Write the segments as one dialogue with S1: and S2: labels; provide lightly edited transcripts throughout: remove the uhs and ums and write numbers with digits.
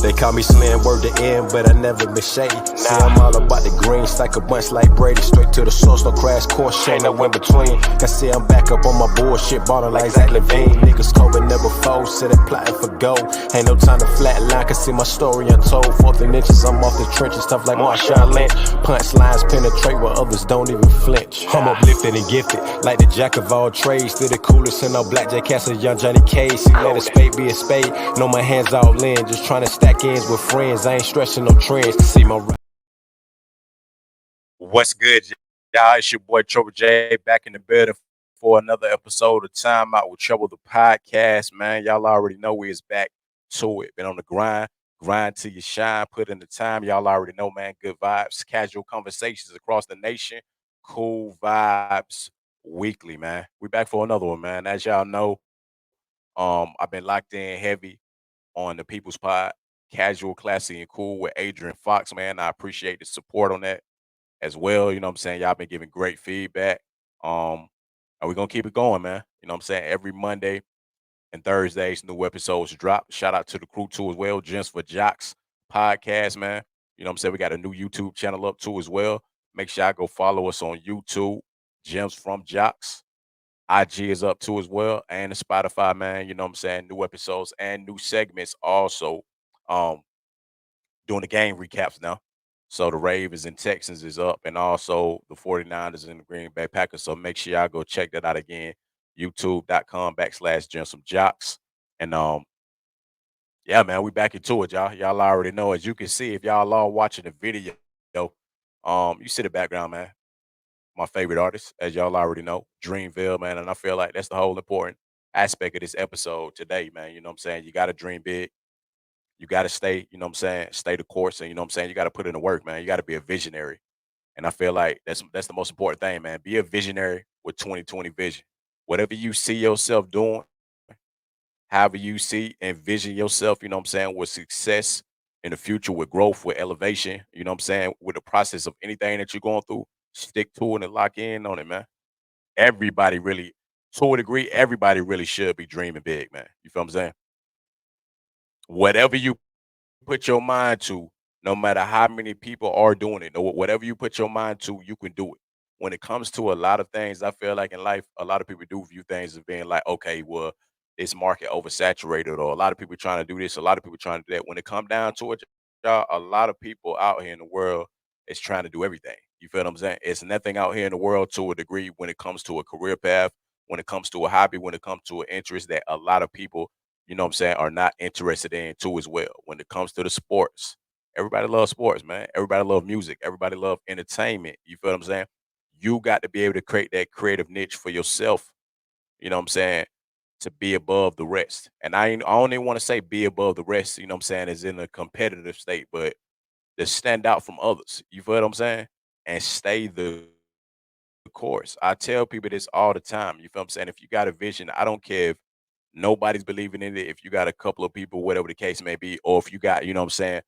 S1: They call me slim, word to end, but I never been shady. See, I'm all about the green, stack a bunch like Brady. Straight to the source, no crash course, ain't no in between. Can see I'm back up on my bullshit, ballin' like Zach Levine. Niggas COVID never fold, sit and plotting for gold. Ain't no time to flatline, can see my story untold. 4th inches, I'm off the trenches, tough like Marshawn Lynch. Punchlines penetrate where others don't even flinch. I'm uplifted and gifted, like the jack of all trades. Still the coolest in all blackjack castle, young Johnny Cage. See, let a spade be a spade. Know my hands all in, just trying to stack ends with friends. I ain't stressing no trends. See my.
S2: What's good, y'all? It's your boy Treble J back in the building for another episode of Timeout with Treble the podcast, man. Y'all already know we is back to it. Been on the grind till you shine, put in the time. Y'all already know, man. Good vibes, casual conversations across the nation, cool vibes weekly, man. We back for another one, man. As y'all know, I've been locked in heavy on the People's Pod, casual, classy, and cool with Adrian Fox, man. I appreciate the support on that as well. You know what I'm saying? Y'all been giving great feedback. And we're gonna keep it going, man. You know what I'm saying? Every Monday and Thursdays, new episodes drop. Shout out to the crew too as well. Gems for Jocks podcast, man. You know what I'm saying? We got a new YouTube channel up too as well. Make sure y'all go follow us on YouTube, Gems from Jocks. IG is up too as well. And the Spotify, man. You know what I'm saying? New episodes and new segments also. Um, doing the game recaps now. So the Ravens and Texans is up, and also the 49ers and the Green Bay Packers. So make sure y'all go check that out again. YouTube.com/Jocks. And yeah, man, we back into it, y'all. Y'all already know. As you can see, if y'all are watching the video, you see the background, man. My favorite artist, as y'all already know, Dreamville, man. And I feel like that's the whole important aspect of this episode today, man. You know what I'm saying? You gotta dream big. You got to stay, you know what I'm saying, stay the course. And you know what I'm saying, you got to put in the work, man. You got to be a visionary. And I feel like that's the most important thing, man. Be a visionary with 2020 vision. Whatever you see yourself doing, however you see and vision yourself, you know what I'm saying, with success in the future, with growth, with elevation, you know what I'm saying, with the process of anything that you're going through, stick to it and lock in on it, man. Everybody really, to a degree, everybody really should be dreaming big, man. You feel what I'm saying? Whatever you put your mind to, no matter how many people are doing it, or whatever you put your mind to, you can do it. When it comes to a lot of things, I feel like in life, a lot of people do view things as being like, okay, well, it's market oversaturated, or a lot of people trying to do this, a lot of people trying to do that. When it comes down to it, y'all, a lot of people out here in the world is trying to do everything. You feel what I'm saying? It's nothing out here in the world to a degree when it comes to a career path, when it comes to a hobby, when it comes to an interest that a lot of people, you know what I'm saying, are not interested in too as well. When it comes to the sports, everybody loves sports, man. Everybody love music. Everybody love entertainment. You feel what I'm saying? You got to be able to create that creative niche for yourself, you know what I'm saying, to be above the rest. And I don't even want to say be above the rest, you know what I'm saying, is in a competitive state, but to stand out from others. You feel what I'm saying? And stay the course. I tell people this all the time. You feel what I'm saying? If you got a vision, I don't care if nobody's believing in it, if you got a couple of people, whatever the case may be, or if you got, you know what I'm saying,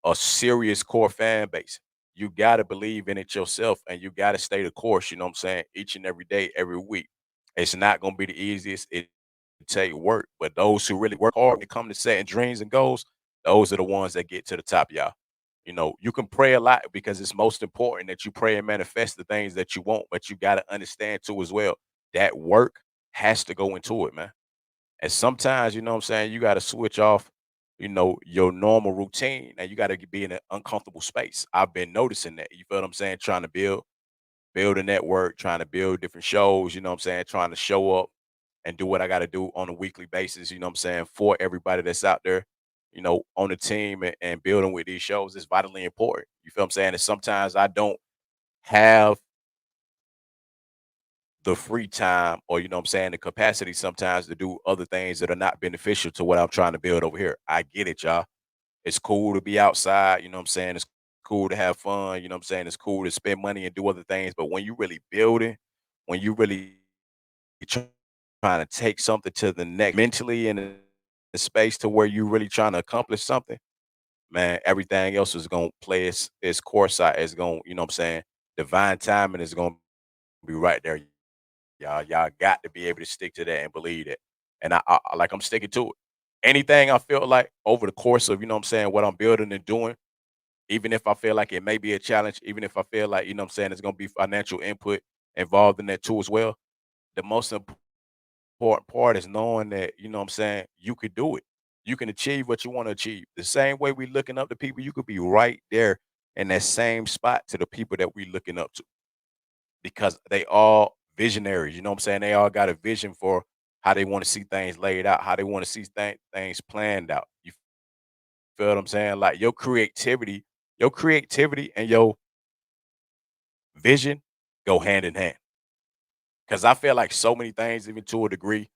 S2: a serious core fan base, you got to believe in it yourself and you got to stay the course, you know what I'm saying, each and every day, every week. It's not going to be the easiest. It take work, but those who really work hard when it comes to setting dreams and goals, those are the ones that get to the top, y'all. You know, you can pray a lot because it's most important that you pray and manifest the things that you want, but you got to understand too as well that work has to go into it, man. And sometimes, you know what I'm saying, you gotta switch off, your normal routine and you gotta be in an uncomfortable space. I've been noticing that. You feel what I'm saying? Trying to build a network, trying to build different shows, you know what I'm saying, trying to show up and do what I gotta do on a weekly basis, you know what I'm saying, for everybody that's out there, on the team and building with these shows is vitally important. You feel what I'm saying? And sometimes I don't have the free time or you know what I'm saying the capacity sometimes to do other things that are not beneficial to what I'm trying to build over here. I get it, y'all. It's cool to be outside, you know what I'm saying? It's cool to have fun, you know what I'm saying? It's cool to spend money and do other things, but when you really building, when you really trying to take something to the next mentally in a space to where you really trying to accomplish something, man, everything else is gonna play its course out. It's gonna, you know what I'm saying? Divine timing is gonna be right there. Y'all got to be able to stick to that and believe that. And I'm sticking to it. anything I feel like over the course of, what I'm building and doing, even if I feel like it may be a challenge, even if I feel like, there's gonna be financial input involved in that too as well. The most important part is knowing that, you could do it. You can achieve what you want to achieve. The same way we looking up to people, you could be right there in that same spot to the people that we looking up to because they all visionaries. You know what I'm saying? They all got a vision for how they want to see things laid out, how they want to see things planned out. You feel what I'm saying? Like your creativity and your vision go hand in hand. Cause I feel like so many things, even to a degree,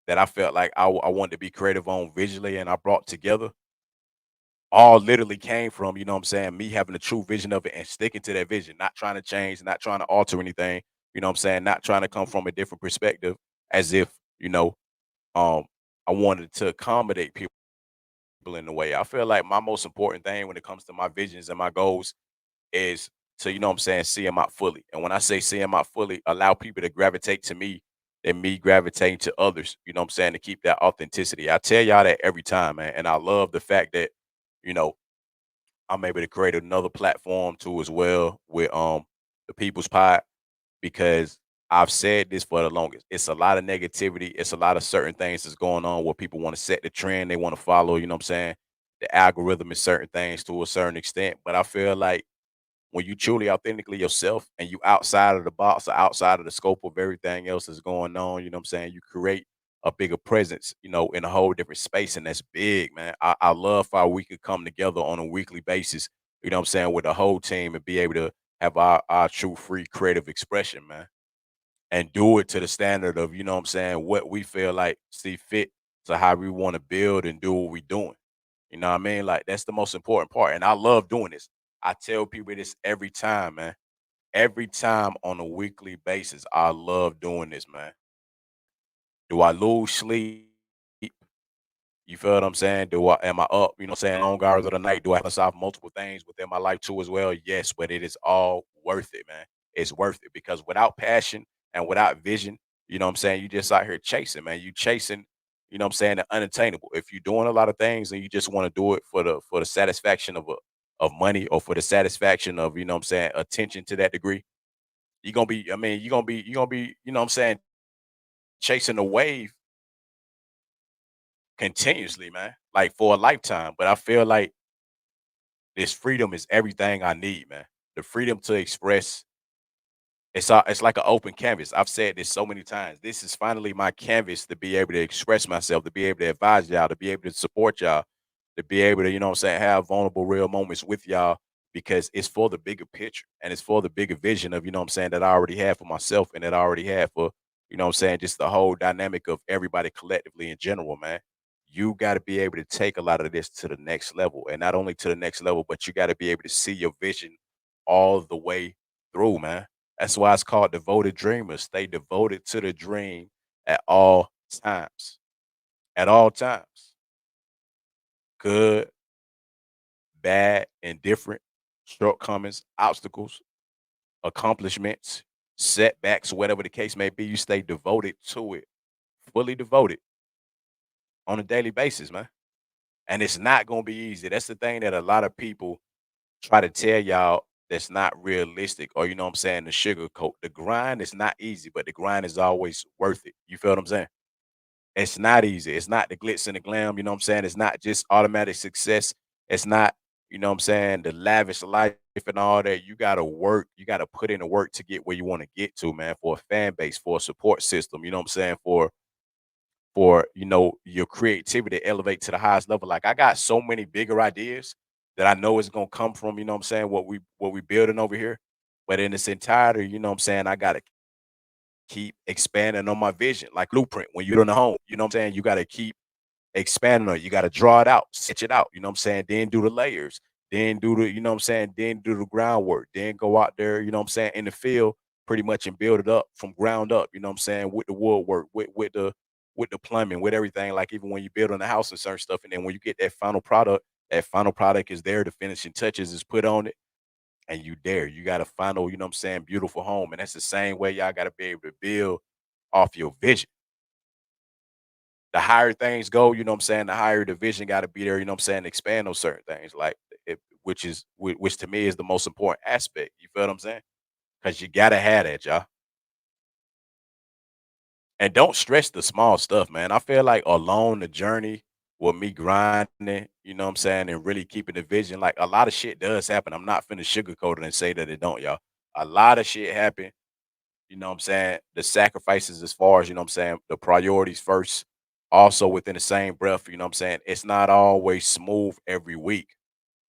S2: that I felt like I wanted to be creative on visually and I brought together all literally came from, me having a true vision of it and sticking to that vision, not trying to change, not trying to alter anything, not trying to come from a different perspective as if, you know, um, I wanted to accommodate people in the way. I feel like my most important thing when it comes to my visions and my goals is to, see them out fully. And when I say see them out fully, allow people to gravitate to me and me gravitating to others, to keep that authenticity. I tell y'all that every time, man. And I love the fact that, you know, I'm able to create another platform too as well with the People's Pod because I've said this for the longest. It's a lot of negativity. It's a lot of certain things that's going on where people want to set the trend. They want to follow, the algorithm and certain things to a certain extent. But I feel like when you truly authentically yourself and you outside of the box or outside of the scope of everything else that's going on, you create a bigger presence, in a whole different space. And that's big, man. I love how we could come together on a weekly basis, with the whole team and be able to have our true free creative expression, man. And do it to the standard of, what we feel like see fit to how we want to build and do what we doing. You know what I mean? Like that's the most important part. And I love doing this. I tell people this every time, man. Every time on a weekly basis. I love doing this, man. Do I lose sleep? You feel what I'm saying? Am I up, long hours of the night? Do I balance off multiple things within my life too as well? Yes, but it is all worth it, man. It's worth it because without passion and without vision, you just out here chasing, man. You chasing, the unattainable. If you're doing a lot of things and you just want to do it for the satisfaction of money or for the satisfaction of, attention to that degree, you're gonna be, you're gonna be, chasing a wave continuously, man, like for a lifetime. But I feel like this freedom is everything I need, man. The freedom to express. It's like an open canvas. I've said this so many times. This is finally my canvas to be able to express myself, to be able to advise y'all, to be able to support y'all, to be able to, have vulnerable, real moments with y'all because it's for the bigger picture and it's for the bigger vision of, that I already have for myself and that I already have for, just the whole dynamic of everybody collectively in general, man. You got to be able to take a lot of this to the next level and not only to the next level, but you got to be able to see your vision all the way through, man. That's why it's called devoted dreamers. Stay devoted to the dream at all times. At all times. Good, bad, indifferent, shortcomings, obstacles, accomplishments, setbacks, whatever the case may be, you stay devoted to it, fully devoted on a daily basis, man. And it's not gonna be easy. That's the thing that a lot of people try to tell y'all that's not realistic, or the sugarcoat. The grind is not easy, but the grind is always worth it. You feel what I'm saying? It's not easy. It's not the glitz and the glam, It's not just automatic success. It's not, the lavish life and all that. You gotta work, you gotta put in the work to get where you want to get to, man, for a fan base, for a support system, for your creativity to elevate to the highest level. Like I got so many bigger ideas that I know is gonna come from, what we building over here. But in its entirety, I gotta keep expanding on my vision, like blueprint. When you're in the home, you gotta keep expanding on it. You gotta draw it out, sketch it out, then do the layers, then do the, then do the groundwork, then go out there, in the field pretty much and build it up from ground up, with the woodwork, with the plumbing, with everything. Like even when you build on the house and certain stuff, and then when you get that final product is there, the finishing touches is put on it, and you there. You got a final, beautiful home. And that's the same way y'all gotta be able to build off your vision. the higher things go, you know what I'm saying, the higher the vision got to be there, you know what I'm saying, to expand on certain things, like which to me is the most important aspect. You feel what I'm saying? Because you gotta have that, y'all. And don't stress the small stuff, man. I feel like along the journey with me grinding, you know what I'm saying, and really keeping the vision, like a lot of shit does happen. I'm not finna sugarcoat it and say that it don't, y'all. A lot of shit happen, you know what I'm saying? The sacrifices as far as, you know what I'm saying, the priorities first. Also within the same breath, you know what I'm saying? It's not always smooth every week.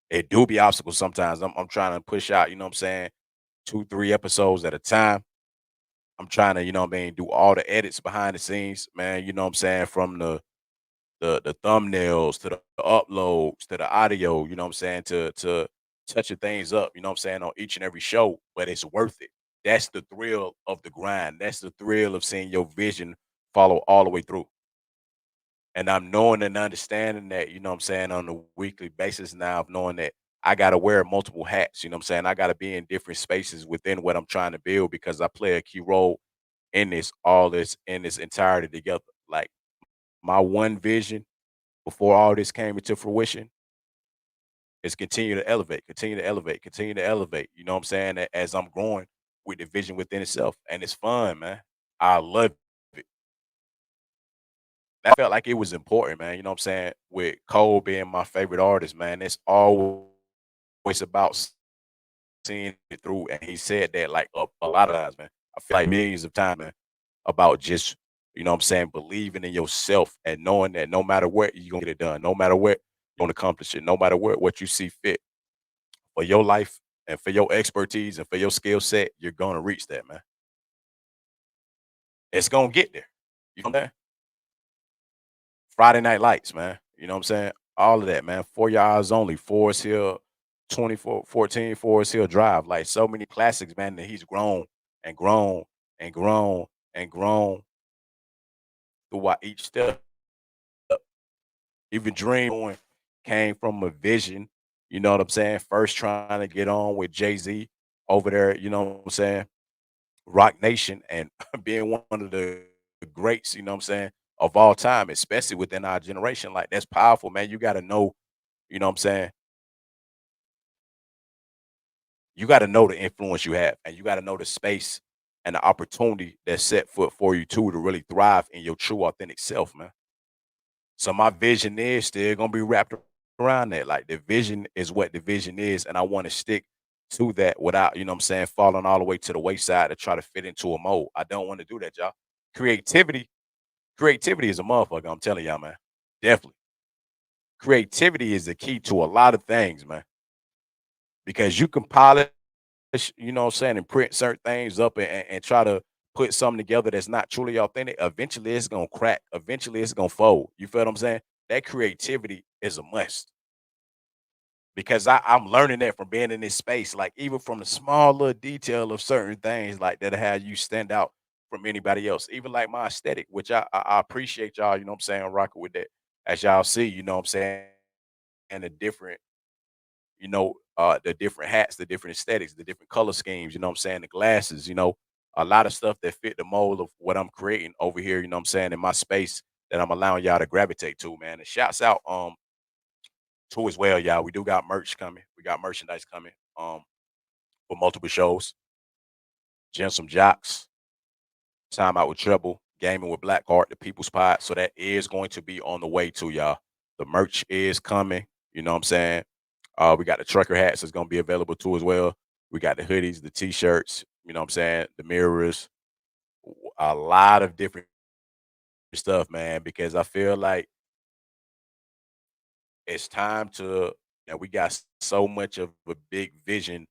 S2: It do be obstacles sometimes. I'm trying to push out, you know what I'm saying, 2, 3 episodes at a time. I'm trying to, you know what I mean, do all the edits behind the scenes, man. You know what I'm saying? From the thumbnails to the uploads to the audio, you know what I'm saying, to touching things up, you know what I'm saying, on each and every show, but it's worth it. That's the thrill of the grind. That's the thrill of seeing your vision follow all the way through. And I'm knowing and understanding that, you know what I'm saying, on a weekly basis now of knowing that I gotta wear multiple hats, you know what I'm saying? I gotta be in different spaces within what I'm trying to build because I play a key role in this in this entirety together. Like my one vision before all this came into fruition is continue to elevate, continue to elevate, continue to elevate. You know what I'm saying? As I'm growing with the vision within itself. And it's fun, man. I love it. I felt like it was important, man. You know what I'm saying? With Cole being my favorite artist, man, it's always about seeing it through. And he said that like a lot of times, man. I feel like millions of times, man, about just, you know what I'm saying, believing in yourself and knowing that no matter what, you're gonna get it done. No matter what, you're gonna accomplish it. No matter what you see fit for your life and for your expertise and for your skill set, you're gonna reach that, man. It's gonna get there. You know what I'm saying? Friday Night Lights, man. You know what I'm saying? All of that, man. For Your Eyes Only, Forest Hill, 2414 Forest Hill Drive. Like so many classics, man, that he's grown and grown and grown and grown throughout each step. Even Dream came from a vision, you know what I'm saying? First trying to get on with Jay-Z over there, you know what I'm saying? Rock Nation and being one of the greats, you know what I'm saying, of all time, especially within our generation. Like that's powerful, man. You gotta know, you know what I'm saying? You gotta know the influence you have and you gotta know the space and the opportunity that's set foot for you too to really thrive in your true authentic self, man. So my vision is still gonna be wrapped around that. Like the vision is what the vision is, and I want to stick to that without, you know what I'm saying, falling all the way to the wayside to try to fit into a mold. I don't want to do that, y'all. Creativity, creativity is a motherfucker. I'm telling y'all, man. Definitely. Creativity is the key to a lot of things, man. Because you can polish, you know what I'm saying, and print certain things up and try to put something together that's not truly authentic. Eventually it's gonna crack. Eventually it's gonna fold. You feel what I'm saying? That creativity is a must. Because I'm learning that from being in this space, like even from the small little detail of certain things like that how you stand out from anybody else. Even like my aesthetic, which I appreciate y'all, you know what I'm saying, rocking with that. As y'all see, you know what I'm saying, and the different, the different hats, the different aesthetics, the different color schemes, you know what I'm saying, the glasses, a lot of stuff that fit the mold of what I'm creating over here, you know what I'm saying, in my space that I'm allowing y'all to gravitate to, man. And shouts out too as well, y'all. We do got merch coming. We got merchandise coming for multiple shows. Some Jocks, Timeout with Treble, Gaming with Black Art, the People's Pod. So that is going to be on the way too, y'all. The merch is coming. You know what I'm saying? We got the trucker hats that's gonna be available too as well. We got the hoodies, the t-shirts, you know what I'm saying, the mirrors, a lot of different stuff, man, because I feel like it's time to and we got so much of a big vision,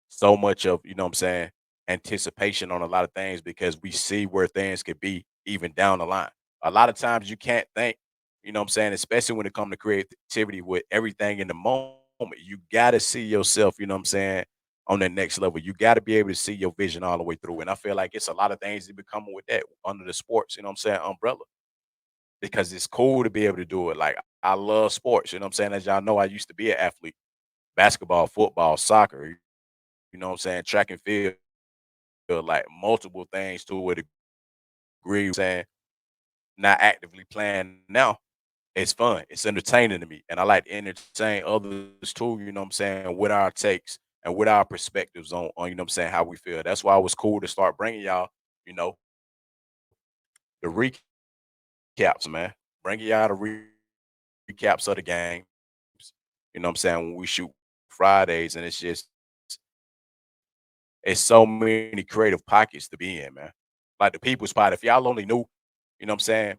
S2: so much of, you know what I'm saying, anticipation on a lot of things because we see where things could be even down the line. A lot of times you can't think, you know what I'm saying, especially when it comes to creativity with everything in the moment. You gotta see yourself, you know what I'm saying, on the next level. You gotta be able to see your vision all the way through. And I feel like it's a lot of things that be coming with that under the sports, you know what I'm saying, umbrella. Because it's cool to be able to do it. Like I love sports, you know what I'm saying? As y'all know, I used to be an athlete, basketball, football, soccer, you know what I'm saying, track and field, like multiple things to a degree, you know what I'm saying. not actively playing now, it's fun. It's entertaining to me. And I like to entertain others too, you know what I'm saying, with our takes and with our perspectives on you know what I'm saying, how we feel. That's why it was cool to start bringing y'all, you know, the recaps, man. Bringing y'all the recaps of the games. You know what I'm saying? When we shoot Fridays, and it's so many creative pockets to be in, man. Like the people spot. If y'all only knew, you know what I'm saying,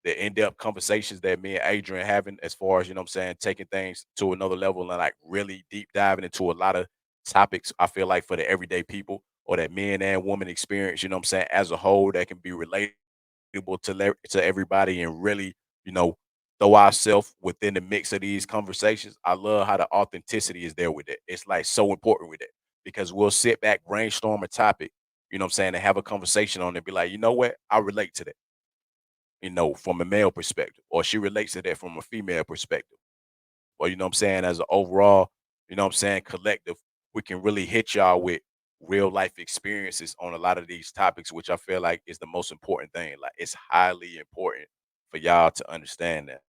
S2: the in-depth conversations that me and Adrian having as far as, you know what I'm saying, taking things to another level and like really deep diving into a lot of topics, I feel like for the everyday people or that men and women experience, you know what I'm saying, as a whole that can be relatable to everybody and really, you know, throw ourselves within the mix of these conversations. I love how the authenticity is there with it. It's like so important with it because we'll sit back, brainstorm a topic, you know what I'm saying, and have a conversation on it, be like, you know what, I relate to that, you know, from a male perspective, or she relates to that from a female perspective. Or, you know what I'm saying, as an overall, you know what I'm saying, collective, we can really hit y'all with real life experiences on a lot of these topics, which I feel like is the most important thing. Like it's highly important for y'all to understand that,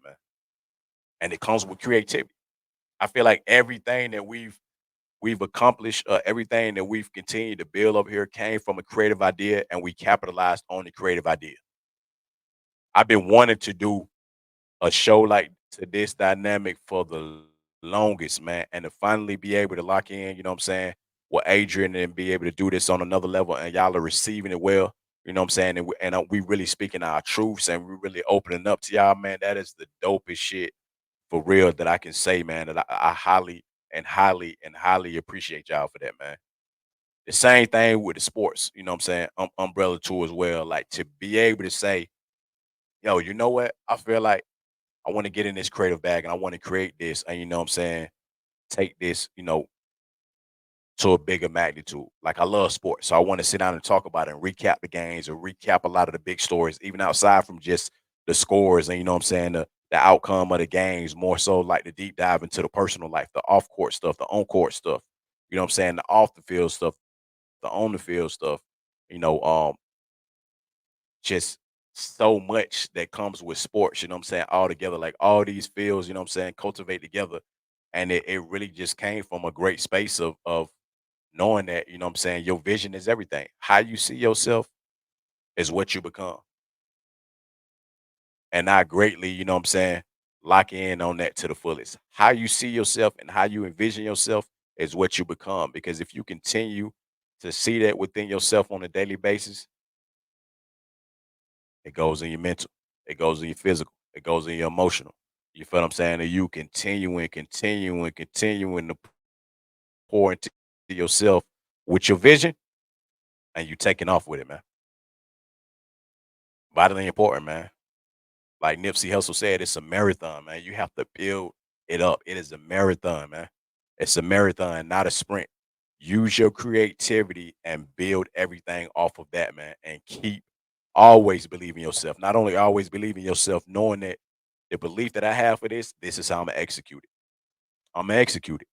S2: man. And it comes with creativity. I feel like everything that we've accomplished, everything that we've continued to build up here came from a creative idea, and we capitalized on the creative idea. I've been wanting to do a show like to this dynamic for the longest, man, and to finally be able to lock in, you know what I'm saying, with Adrian and be able to do this on another level, and y'all are receiving it well, you know what I'm saying, we really speaking our truths and we really opening up to y'all, man. That is the dopest shit for real that I can say, man. That I highly and highly and highly appreciate y'all for that, man. The same thing with the sports, you know what I'm saying, umbrella too as well. Like to be able to say, yo, you know what? I feel like I want to get in this creative bag and I want to create this and you know what I'm saying, take this, you know, to a bigger magnitude. Like I love sports. So I want to sit down and talk about it and recap the games or recap a lot of the big stories, even outside from just the scores and you know what I'm saying, the outcome of the games, more so like the deep dive into the personal life, the off court stuff, the on court stuff, you know what I'm saying, the off the field stuff, the on the field stuff, you know, just so much that comes with sports, you know what I'm saying, all together, like all these fields, you know what I'm saying, cultivate together. And it really just came from a great space of knowing that, you know what I'm saying, your vision is everything. How you see yourself is what you become. And I greatly, you know what I'm saying, lock in on that to the fullest. How you see yourself and how you envision yourself is what you become. Because if you continue to see that within yourself on a daily basis, it goes in your mental. It goes in your physical. It goes in your emotional. You feel what I'm saying? And you continuing to pour into yourself with your vision, and you taking off with it, man. Vitally important, man. Like Nipsey Hussle said, it's a marathon, man. You have to build it up. It is a marathon, man. It's a marathon, not a sprint. Use your creativity and build everything off of that, man. And keep always believe in yourself. Not only always believe in yourself, knowing that the belief that I have for this is how I'm gonna execute it. I'm gonna execute it.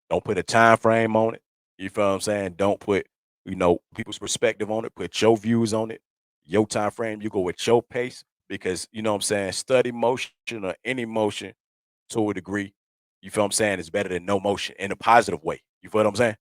S2: Don't put a time frame on it. You feel what I'm saying? Don't put, you know, people's perspective on it. Put your views on it, your time frame. You go with your pace because you know what I'm saying. Study motion or any motion to a degree. You feel what I'm saying? Is better than no motion in a positive way. You feel what I'm saying?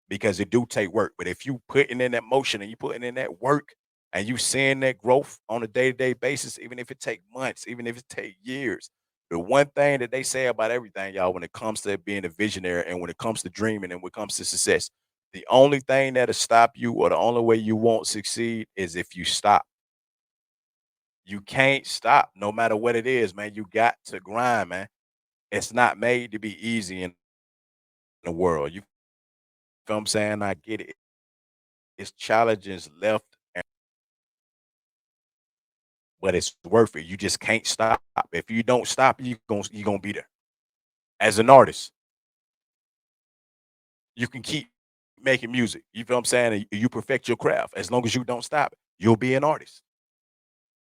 S2: Because it do take work. But if you putting in that motion and you putting in that work and you seeing that growth on a day-to-day basis, even if it take months, even if it take years, the one thing that they say about everything, y'all, when it comes to being a visionary and when it comes to dreaming and when it comes to success, the only thing that'll stop you or the only way you won't succeed is if you stop. You can't stop no matter what it is, man. You got to grind, man. It's not made to be easy in the world. You feel what I'm saying? I get it. It's challenges left, but it's worth it. You just can't stop. If you don't stop, you gonna be there. As an artist, you can keep making music. You feel what I'm saying? And you perfect your craft. As long as you don't stop, you'll be an artist.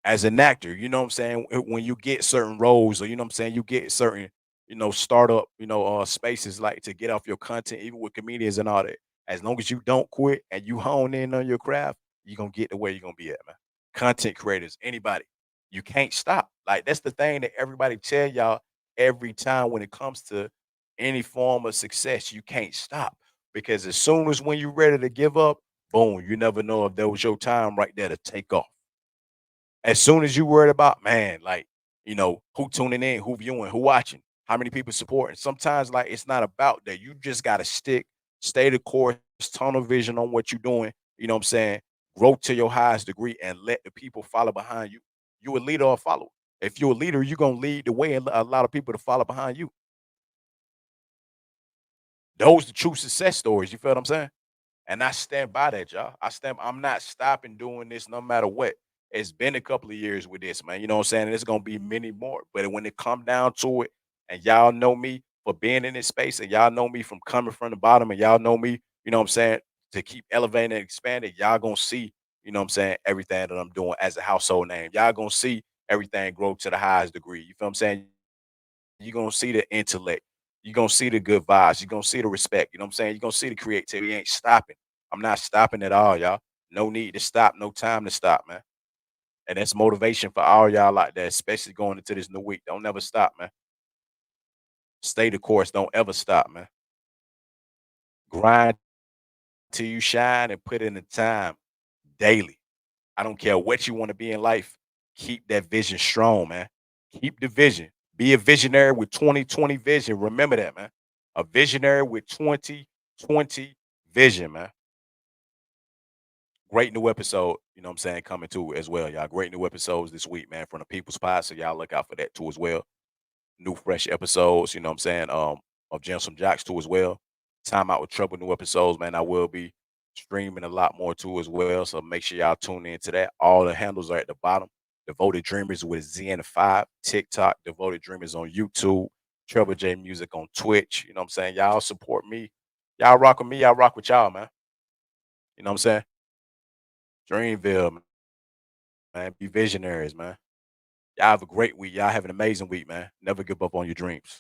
S2: As an actor, you know what I'm saying? When you get certain roles, or you know what I'm saying, you get certain, you know, startup, you know, spaces like to get off your content, even with comedians and all that. As long as you don't quit and you hone in on your craft, you're gonna get to where you're gonna be at, man. content creators, anybody. You can't stop. Like that's the thing that everybody tell y'all every time when it comes to any form of success. You can't stop because as soon as when you're ready to give up, boom, you never know if that was your time right there to take off. As soon as you worried about, man, like, who tuning in, who viewing, who watching, how many people supporting. Sometimes, like, it's not about that. You just gotta stay the course, tunnel vision on what you're doing. You know what I'm saying? Grow to your highest degree and let the people follow behind you. You a leader or a follower. If you're a leader, you're gonna lead the way and a lot of people to follow behind you. Those the true success stories. You feel what I'm saying? And I stand by that, y'all. I'm not stopping doing this no matter what. It's been a couple of years with this, man. You know what I'm saying? And it's gonna be many more. But when it come down to it, and y'all know me for being in this space, and y'all know me from coming from the bottom, and y'all know me, you know what I'm saying, to keep elevating and expanding, y'all gonna see, you know what I'm saying, everything that I'm doing as a household name. Y'all gonna see everything grow to the highest degree. You feel what I'm saying? You're gonna see the intellect. You're gonna see the good vibes. You're gonna see the respect. You know what I'm saying? You're gonna see the creativity. You ain't stopping. I'm not stopping at all, y'all. No need to stop, no time to stop, man. And that's motivation for all y'all like that, especially going into this new week. Don't never stop, man. Stay the course. Don't ever stop, man. Grind till you shine and put in the time daily. I don't care what you want to be in life. Keep that vision strong, man. Keep the vision. Be a visionary with 2020 vision. Remember that, man. A visionary with 2020 vision, man. Great new episode, you know what I'm saying, coming too as well, y'all. Great new episodes this week, man, from the People's Pod. So y'all look out for that too as well. New fresh episodes, you know what I'm saying, of Gems from Jocks too as well. Timeout with Treble, new episodes, man. I will be streaming a lot more too as well. So make sure y'all tune into that. All the handles are at the bottom. Devoted Dreamers with ZN5, TikTok, Devoted Dreamers on YouTube, Treble J Music on Twitch. You know what I'm saying? Y'all support me. Y'all rock with me. Y'all rock with y'all, man. You know what I'm saying? Dreamville, man. Be visionaries, man. Y'all have a great week. Y'all have an amazing week, man. Never give up on your dreams.